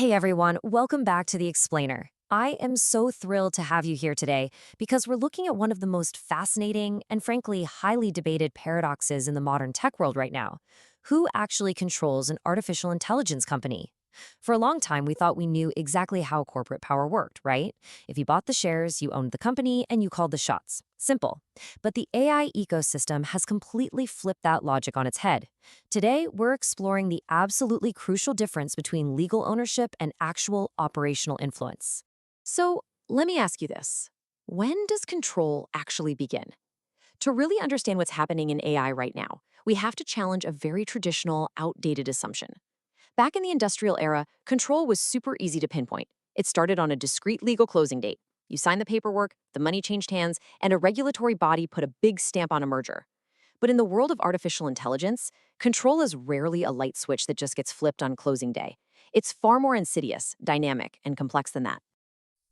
Hey everyone, welcome back to The Explainer. I am so thrilled to have you here today because we're looking at one of the most fascinating and frankly highly debated paradoxes in the modern tech world right now. Who actually controls an artificial intelligence company? For a long time, we thought we knew exactly how corporate power worked, right? If you bought the shares, you owned the company and you called the shots. Simple. But the AI ecosystem has completely flipped that logic on its head. Today, we're exploring the absolutely crucial difference between legal ownership and actual operational influence. So, let me ask you this. When does control actually begin? To really understand what's happening in AI right now, we have to challenge a very traditional, outdated assumption. Back in the industrial era, control was super easy to pinpoint. It started on a discrete legal closing date. You signed the paperwork, the money changed hands, and a regulatory body put a big stamp on a merger. But in the world of artificial intelligence, control is rarely a light switch that just gets flipped on closing day. It's far more insidious, dynamic, and complex than that.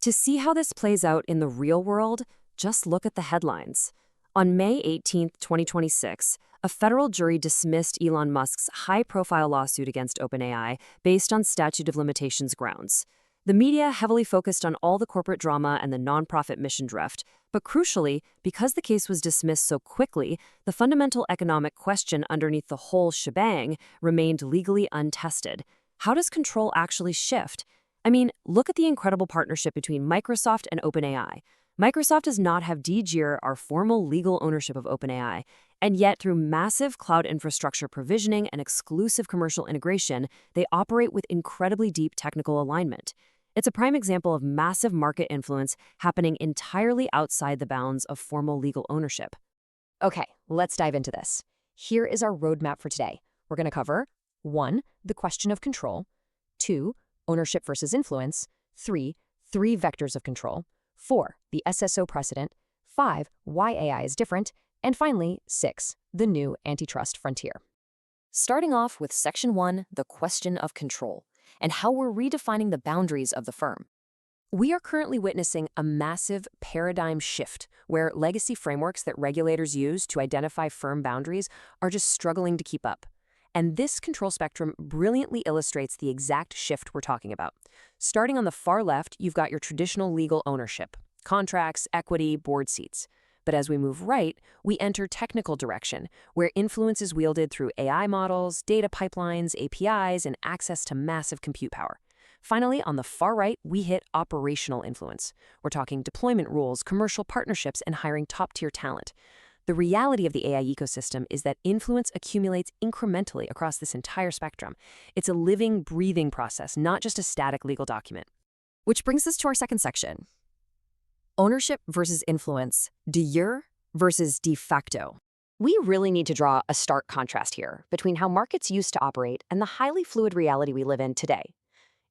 To see how this plays out in the real world, just look at the headlines. On May 18th, 2026, a federal jury dismissed Elon Musk's high-profile lawsuit against OpenAI based on statute of limitations grounds. The media heavily focused on all the corporate drama and the nonprofit mission drift, but crucially, because the case was dismissed so quickly, the fundamental economic question underneath the whole shebang remained legally untested. How does control actually shift? I mean, look at the incredible partnership between Microsoft and OpenAI. Microsoft does not have de jure our formal legal ownership of OpenAI, and yet through massive cloud infrastructure provisioning and exclusive commercial integration, they operate with incredibly deep technical alignment. It's a prime example of massive market influence happening entirely outside the bounds of formal legal ownership. Okay, let's dive into this. Here is our roadmap for today. We're going to cover 1. The question of control, 2. Ownership versus influence, 3. Three vectors of control, 4. The SSO precedent, 5. Why AI is different, and finally, 6. The new antitrust frontier. Starting off with Section 1, the question of control, and how we're redefining the boundaries of the firm. We are currently witnessing a massive paradigm shift where legacy frameworks that regulators use to identify firm boundaries are just struggling to keep up. And this control spectrum brilliantly illustrates the exact shift we're talking about. Starting on the far left, you've got your traditional legal ownership, contracts, equity, board seats. But as we move right, we enter technical direction, where influence is wielded through AI models, data pipelines, APIs, and access to massive compute power. Finally, on the far right, we hit operational influence. We're talking deployment rules, commercial partnerships, and hiring top-tier talent. The reality of the AI ecosystem is that influence accumulates incrementally across this entire spectrum. It's a living, breathing process, not just a static legal document. Which brings us to our second section. Ownership versus influence, de jure versus de facto. We really need to draw a stark contrast here between how markets used to operate and the highly fluid reality we live in today.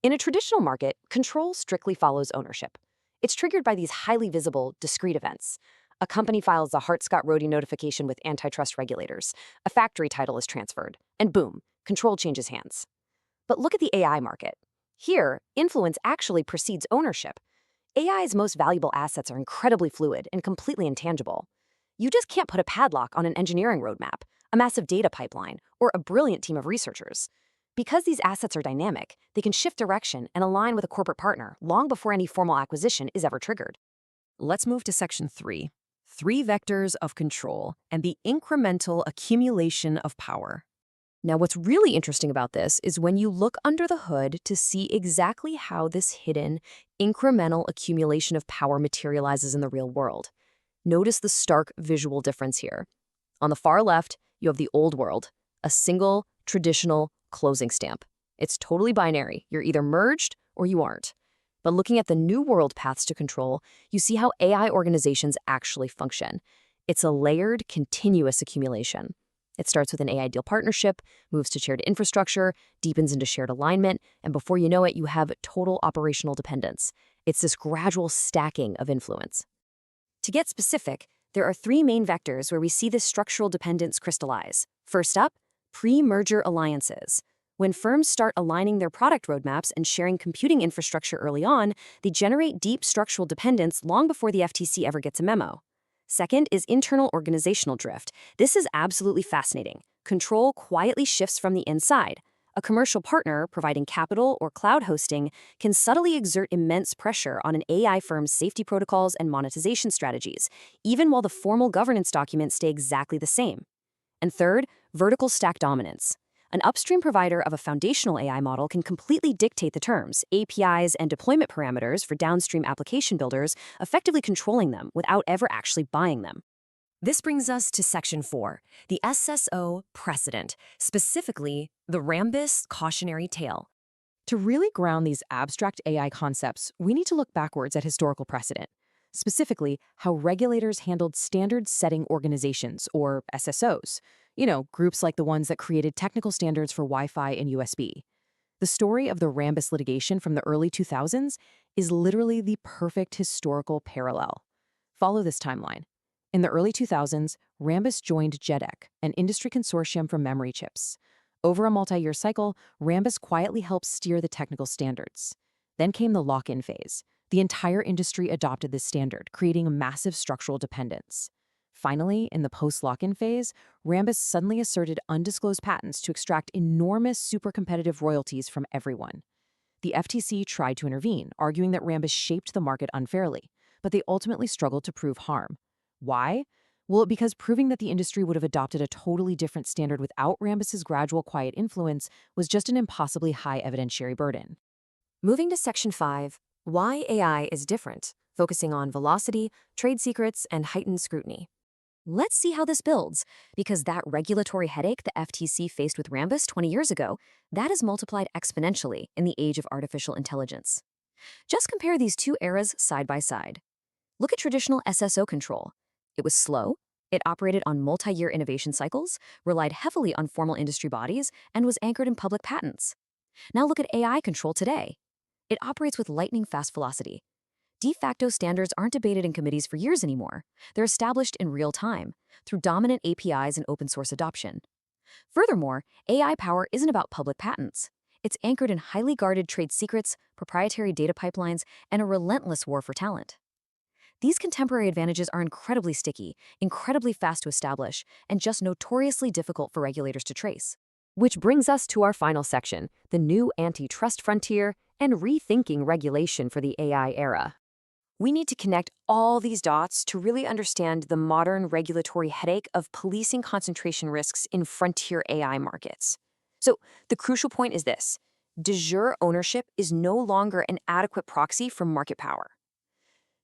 In a traditional market, control strictly follows ownership. It's triggered by these highly visible, discrete events. A company files a Hart-Scott-Rodino notification with antitrust regulators, a factory title is transferred, and boom, control changes hands. But look at the AI market. Here, influence actually precedes ownership. AI's most valuable assets are incredibly fluid and completely intangible. You just can't put a padlock on an engineering roadmap, a massive data pipeline, or a brilliant team of researchers. Because these assets are dynamic, they can shift direction and align with a corporate partner long before any formal acquisition is ever triggered. Let's move to Section 3. Three vectors of control and the incremental accumulation of power. Now, what's really interesting about this is when you look under the hood to see exactly how this hidden, incremental accumulation of power materializes in the real world. Notice the stark visual difference here. On the far left, you have the old world, a single, traditional closing stamp. It's totally binary. You're either merged or you aren't. But looking at the new world paths to control, you see how AI organizations actually function. It's a layered, continuous accumulation. It starts with an AI deal partnership, moves to shared infrastructure, deepens into shared alignment, and before you know it, you have total operational dependence. It's this gradual stacking of influence. To get specific, there are three main vectors where we see this structural dependence crystallize. First up, pre-merger alliances. When firms start aligning their product roadmaps and sharing computing infrastructure early on, they generate deep structural dependence long before the FTC ever gets a memo. Second is internal organizational drift. This is absolutely fascinating. Control quietly shifts from the inside. A A commercial partner providing capital or cloud hosting can subtly exert immense pressure on an AI firm's safety protocols and monetization strategies, even while the formal governance documents stay exactly the same. And third, vertical stack dominance. An upstream provider of a foundational AI model can completely dictate the terms, APIs, and deployment parameters for downstream application builders, effectively controlling them without ever actually buying them. This brings us to Section 4, the SSO precedent, specifically the Rambus cautionary tale. To really ground these abstract AI concepts, we need to look backwards at historical precedent, specifically how regulators handled standard-setting organizations, or SSOs, groups like the ones that created technical standards for Wi-Fi and USB. The story of the Rambus litigation from the early 2000s is literally the perfect historical parallel. Follow this timeline. In the early 2000s, Rambus joined JEDEC, an industry consortium for memory chips. Over a multi-year cycle, Rambus quietly helped steer the technical standards. Then came the lock-in phase. The entire industry adopted this standard, creating a massive structural dependence. Finally, in the post-lock-in phase, Rambus suddenly asserted undisclosed patents to extract enormous super-competitive royalties from everyone. The FTC tried to intervene, arguing that Rambus shaped the market unfairly, but they ultimately struggled to prove harm. Why? Well, because proving that the industry would have adopted a totally different standard without Rambus's gradual quiet influence was just an impossibly high evidentiary burden. Moving to Section 5, why AI is different, focusing on velocity, trade secrets, and heightened scrutiny. Let's see how this builds, because that regulatory headache the FTC faced with Rambus 20 years ago, that is multiplied exponentially in the age of artificial intelligence. Just compare these two eras side by side. Look at traditional SSO control. It was slow, it operated on multi-year innovation cycles, relied heavily on formal industry bodies, and was anchored in public patents. Now look at AI control today. It operates with lightning-fast velocity. De facto standards aren't debated in committees for years anymore. They're established in real time, through dominant APIs and open-source adoption. Furthermore, AI power isn't about public patents. It's anchored in highly guarded trade secrets, proprietary data pipelines, and a relentless war for talent. These contemporary advantages are incredibly sticky, incredibly fast to establish, and just notoriously difficult for regulators to trace. Which brings us to our final section, the new antitrust frontier and rethinking regulation for the AI era. We need to connect all these dots to really understand the modern regulatory headache of policing concentration risks in frontier AI markets. So the crucial point is this: de jure ownership is no longer an adequate proxy for market power.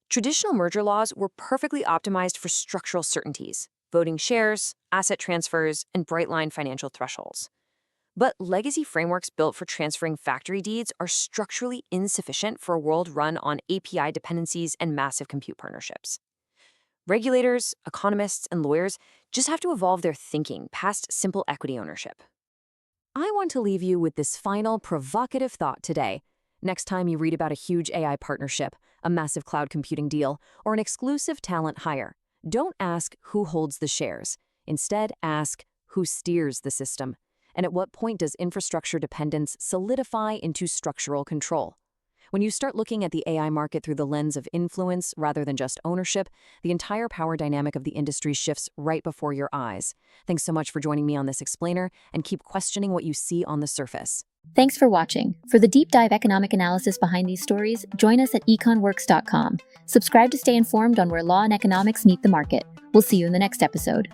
Traditional merger laws were perfectly optimized for structural certainties, voting shares, asset transfers, and bright-line financial thresholds. But legacy frameworks built for transferring factory deeds are structurally insufficient for a world run on API dependencies and massive compute partnerships. Regulators, economists, and lawyers just have to evolve their thinking past simple equity ownership. I want to leave you with this final provocative thought today. Next time you read about a huge AI partnership, a massive cloud computing deal, or an exclusive talent hire, don't ask who holds the shares. Instead, ask who steers the system. And at what point does infrastructure dependence solidify into structural control? When you start looking at the AI market through the lens of influence rather than just ownership, the entire power dynamic of the industry shifts right before your eyes. Thanks so much for joining me on this explainer, and keep questioning what you see on the surface. Thanks for watching. For the deep dive economic analysis behind these stories, join us at econworks.com. Subscribe to stay informed on where law and economics meet the market. We'll see you in the next episode.